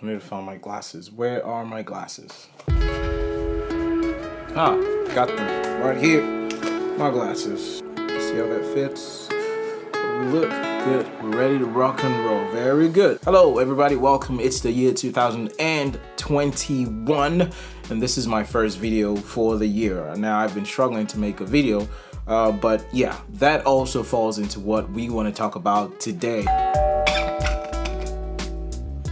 I need to find my glasses. Where are my glasses? Ah, got them right here. My glasses. See how that fits? We look good. We're ready to rock and roll. Very good. Hello, everybody. Welcome. It's the year 2021, and this is my first video for the year. Now, I've been struggling to make a video, but yeah, that also falls into what we want to talk about today.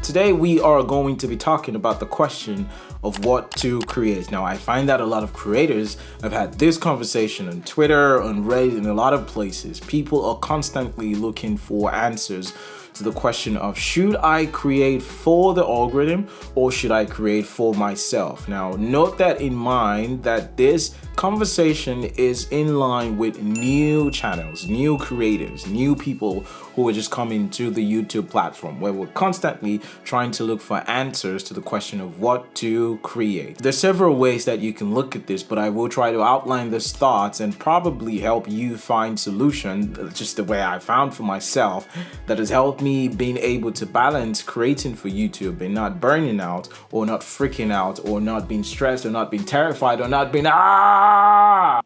Today we are going to be talking about the question of what to create. Now, I find that a lot of creators have had this conversation on Twitter, on Reddit, and a lot of places. People are constantly looking for answers to the question of, should I create for the algorithm or should I create for myself? Now, note that in mind that this conversation is in line with new channels, new creators, new people who are just coming to the YouTube platform, where we're constantly trying to look for answers to the question of what to create. There's several ways that you can look at this, but I will try to outline these thoughts and probably help you find solution, just the way I found for myself, that has helped me being able to balance creating for YouTube and not burning out or not freaking out or not being stressed or not being terrified or not being Yeah,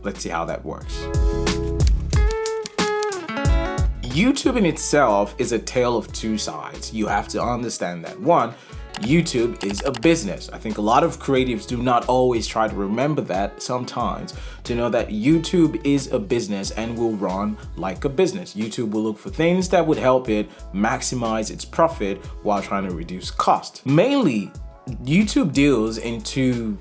let's see how that works. YouTube in itself is a tale of two sides. You have to understand that. One, YouTube is a business. I think a lot of creatives do not always try to remember that sometimes, to know that YouTube is a business and will run like a business. YouTube will look for things that would help it maximize its profit while trying to reduce cost. Mainly, YouTube deals in two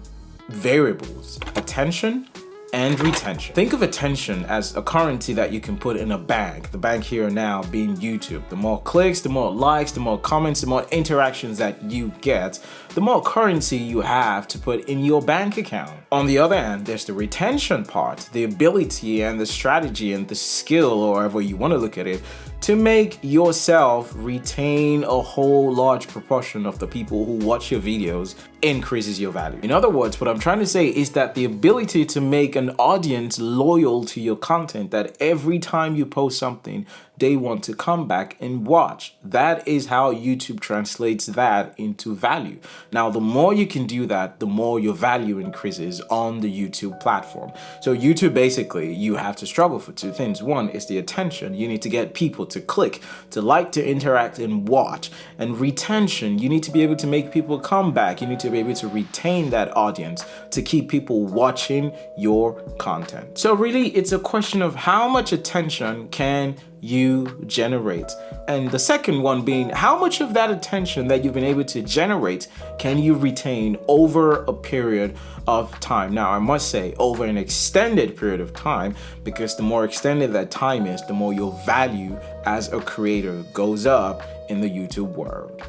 variables: attention and retention. Think of attention as a currency that you can put in a bank. The bank here now being YouTube. The more clicks, the more likes, the more comments, the more interactions that you get, the more currency you have to put in your bank account. On the other hand, there's the retention part, the ability and the strategy and the skill, or however you want to look at it, to make yourself retain a whole large proportion of the people who watch your videos increases your value. In other words, what I'm trying to say is that the ability to make an audience loyal to your content, that every time you post something, they want to come back and watch. That is how YouTube translates that into value. Now, the more you can do that, the more your value increases on the YouTube platform. So YouTube, basically, you have to struggle for two things. One is the attention. You need to get people to click, to like, to interact and watch. And retention, you need to be able to make people come back. You need to be able to retain that audience, to keep people watching your content. So really, it's a question of how much attention can you generate. And the second one being, how much of that attention that you've been able to generate can you retain over a period of time? Now, I must say over an extended period of time, because the more extended that time is, the more your value as a creator goes up in the YouTube world.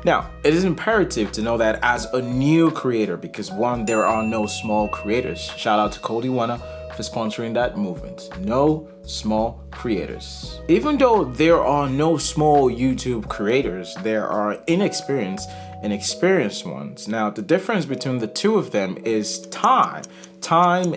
Now, it is imperative to know that as a new creator, because one, there are no small creators. Shout out to Cody Wanna for sponsoring that movement. No small creators. Even though there are no small YouTube creators, there are inexperienced and experienced ones. Now, the difference between the two of them is time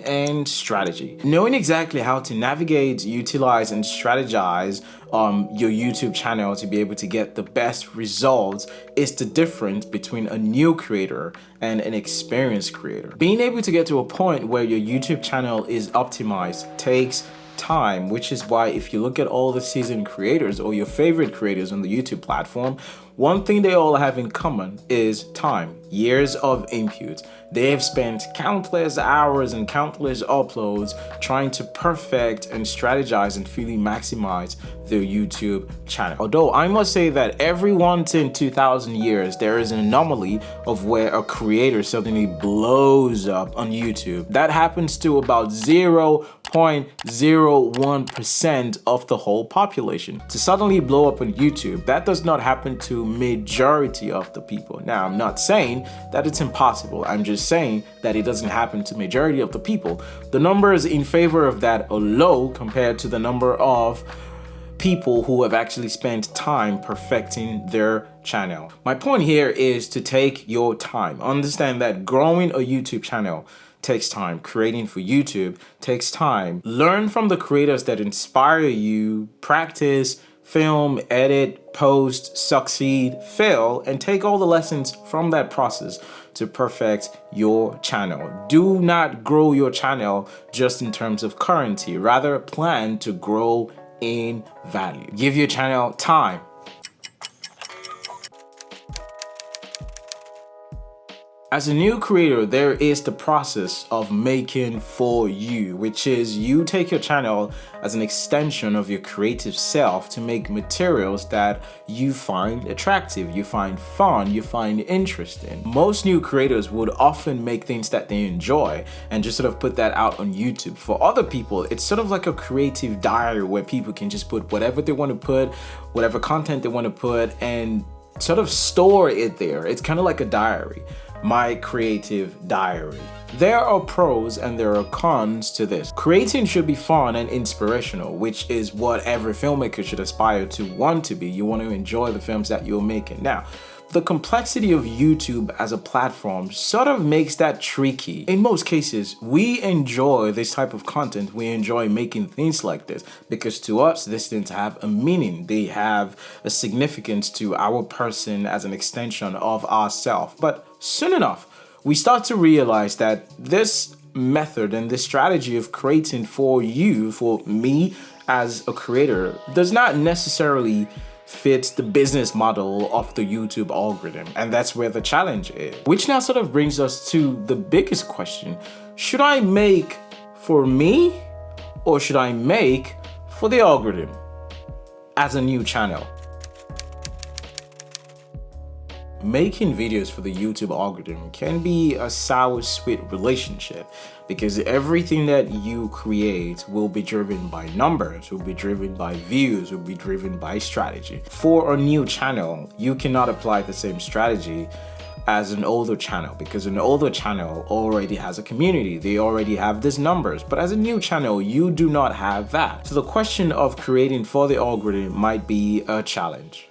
and strategy. Knowing exactly how to navigate, utilize, and strategize your YouTube channel to be able to get the best results is the difference between a new creator and an experienced creator. Being able to get to a point where your YouTube channel is optimized takes time, which is why if you look at all the seasoned creators or your favorite creators on the YouTube platform, one thing they all have in common is time, years of input. They have spent countless hours and countless uploads trying to perfect and strategize and fully maximize their YouTube channel. Although I must say that every once in 2,000 years, there is an anomaly of where a creator suddenly blows up on YouTube. That happens to about 0.01% of the whole population. To suddenly blow up on YouTube, that does not happen to majority of the people. Now, I'm not saying that it's impossible. I'm just saying that it doesn't happen to majority of the people. The numbers in favor of that are low compared to the number of people who have actually spent time perfecting their channel. My point here is to take your time. Understand that growing a YouTube channel takes time. Creating for YouTube takes time. Learn from the creators that inspire you. Practice, film, edit, post, succeed, fail, and take all the lessons from that process to perfect your channel. Do not grow your channel just in terms of currency, rather plan to grow in value. Give your channel time. As a new creator, there is the process of making for you, which is you take your channel as an extension of your creative self to make materials that you find attractive, you find fun, you find interesting. Most new creators would often make things that they enjoy and just sort of put that out on YouTube. For other people, it's sort of like a creative diary where people can just put whatever they want to put, whatever content they want to put, and sort of store it there. It's kind of like a diary. My creative diary. There are pros and there are cons to this. Creating should be fun and inspirational, which is what every filmmaker should aspire to want to be. You want to enjoy the films that you're making. Now, the complexity of YouTube as a platform sort of makes that tricky. In most cases, we enjoy this type of content. We enjoy making things like this because to us, these things have a meaning. They have a significance to our person as an extension of ourselves. But soon enough, we start to realize that this method and this strategy of creating for you, for me as a creator, does not necessarily fits the business model of the YouTube algorithm. And that's where the challenge is. Which now sort of brings us to the biggest question. Should I make for me or should I make for the algorithm as a new channel? Making videos for the YouTube algorithm can be a sour-sweet relationship because everything that you create will be driven by numbers, will be driven by views, will be driven by strategy. For a new channel, you cannot apply the same strategy as an older channel because an older channel already has a community. They already have these numbers, but as a new channel, you do not have that. So the question of creating for the algorithm might be a challenge.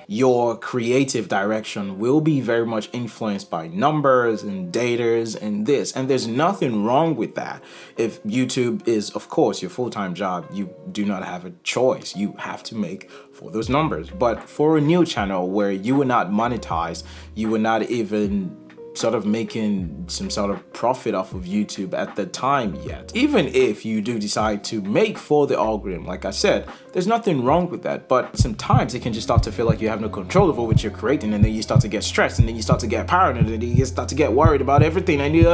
Your creative direction will be very much influenced by numbers and datas and this, and there's nothing wrong with that. If YouTube is, of course, your full-time job, you do not have a choice. You have to make for those numbers. But for a new channel where you were not monetized, you were not even sort of making some sort of profit off of YouTube at the time yet. Even if you do decide to make for the algorithm, like I said, there's nothing wrong with that. But sometimes it can just start to feel like you have no control over what you're creating, and then you start to get stressed, and then you start to get paranoid, and then you start to get worried about everything, and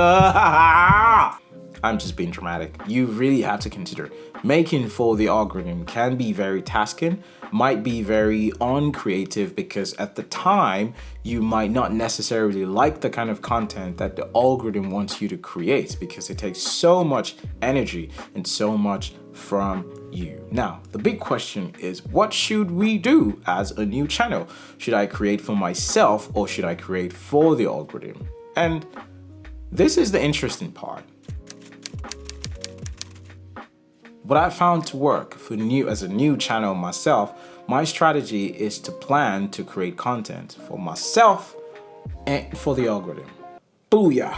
I'm just being dramatic. You really have to consider making for the algorithm can be very tasking, might be very uncreative because at the time you might not necessarily like the kind of content that the algorithm wants you to create because it takes so much energy and so much from you. Now, the big question is, what should we do as a new channel? Should I create for myself or should I create for the algorithm? And this is the interesting part. What I found to work as a new channel myself, my strategy is to plan to create content for myself and for the algorithm. Booyah!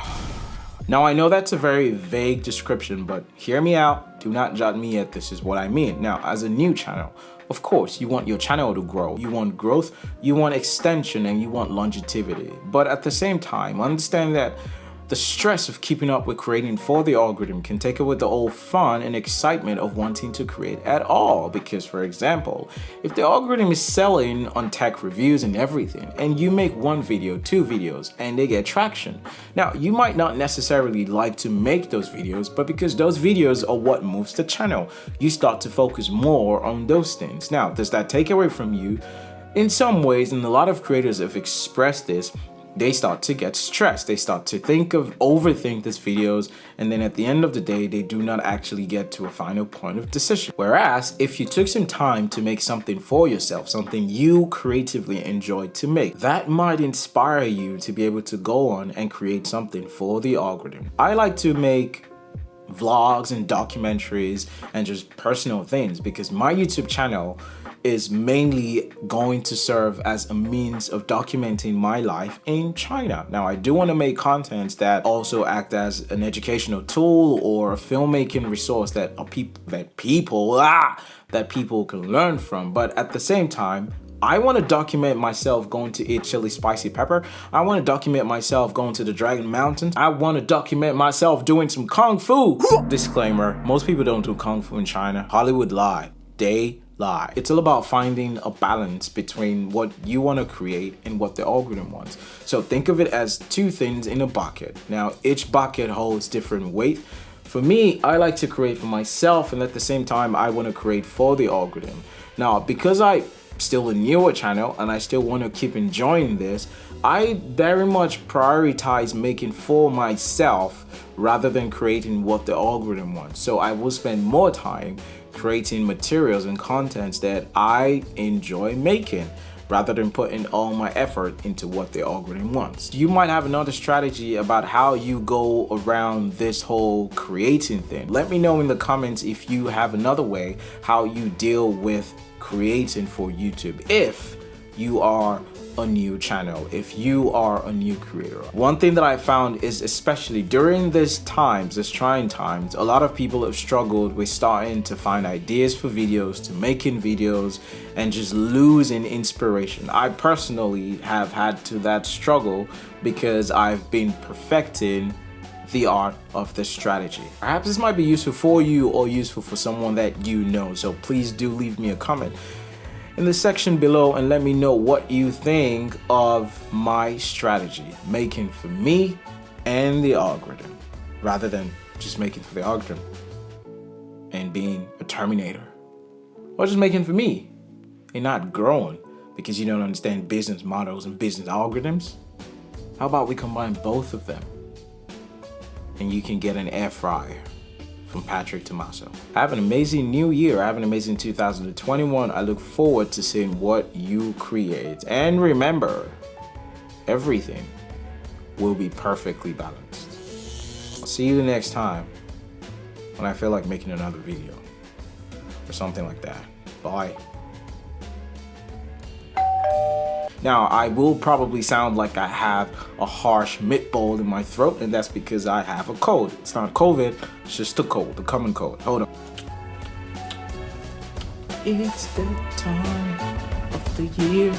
Now I know that's a very vague description, but hear me out. Do not judge me yet. This is what I mean. Now, as a new channel, of course, you want your channel to grow. You want growth, you want extension, and you want longevity. But at the same time, understand that the stress of keeping up with creating for the algorithm can take away the old fun and excitement of wanting to create at all. Because, for example, if the algorithm is selling on tech reviews and everything, and you make one video, 2 videos, and they get traction, now you might not necessarily like to make those videos, but because those videos are what moves the channel, you start to focus more on those things. Now, does that take away from you? In some ways, and a lot of creators have expressed this, they start to get stressed. They start to overthink these videos, and then at the end of the day, they do not actually get to a final point of decision. Whereas if you took some time to make something for yourself, something you creatively enjoyed to make, that might inspire you to be able to go on and create something for the algorithm. I like to make vlogs and documentaries and just personal things, because my YouTube channel is mainly going to serve as a means of documenting my life in China. Now, I do want to make contents that also act as an educational tool or a filmmaking resource that people can learn from. But at the same time, I want to document myself going to eat chili spicy pepper. I want to document myself going to the Dragon Mountains. I want to document myself doing some Kung Fu. Disclaimer, most people don't do Kung Fu in China. Hollywood lie. They lie. It's all about finding a balance between what you want to create and what the algorithm wants. So think of it as two things in a bucket. Now, each bucket holds different weight. For me, I like to create for myself, and at the same time, I want to create for the algorithm. Now, because I still a newer channel and I still want to keep enjoying this, I very much prioritize making for myself rather than creating what the algorithm wants. So I will spend more time creating materials and contents that I enjoy making rather than putting all my effort into what the algorithm wants. You might have another strategy about how you go around this whole creating thing. Let me know in the comments if you have another way how you deal with creating for YouTube if you are a new channel, if you are a new creator. One thing that I found is, especially during these trying times, a lot of people have struggled with starting to find ideas for videos, to making videos, and just losing inspiration. I personally have had to that struggle because I've been perfecting the art of this strategy. Perhaps this might be useful for you or useful for someone that you know, so please do leave me a comment in the section below and let me know what you think of my strategy, making for me and the algorithm, rather than just making for the algorithm and being a terminator, or just making for me and not growing because you don't understand business models and business algorithms. How about we combine both of them and you can get an air fryer from Patrick Tomaso. Have an amazing new year. Have an amazing 2021. I look forward to seeing what you create. And remember, everything will be perfectly balanced. I'll see you the next time when I feel like making another video or something like that. Bye. Now, I will probably sound like I have a harsh meatball in my throat, and that's because I have a cold. It's not COVID, it's just a cold, the common cold. Hold on. It's the time of the year.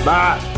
Bye.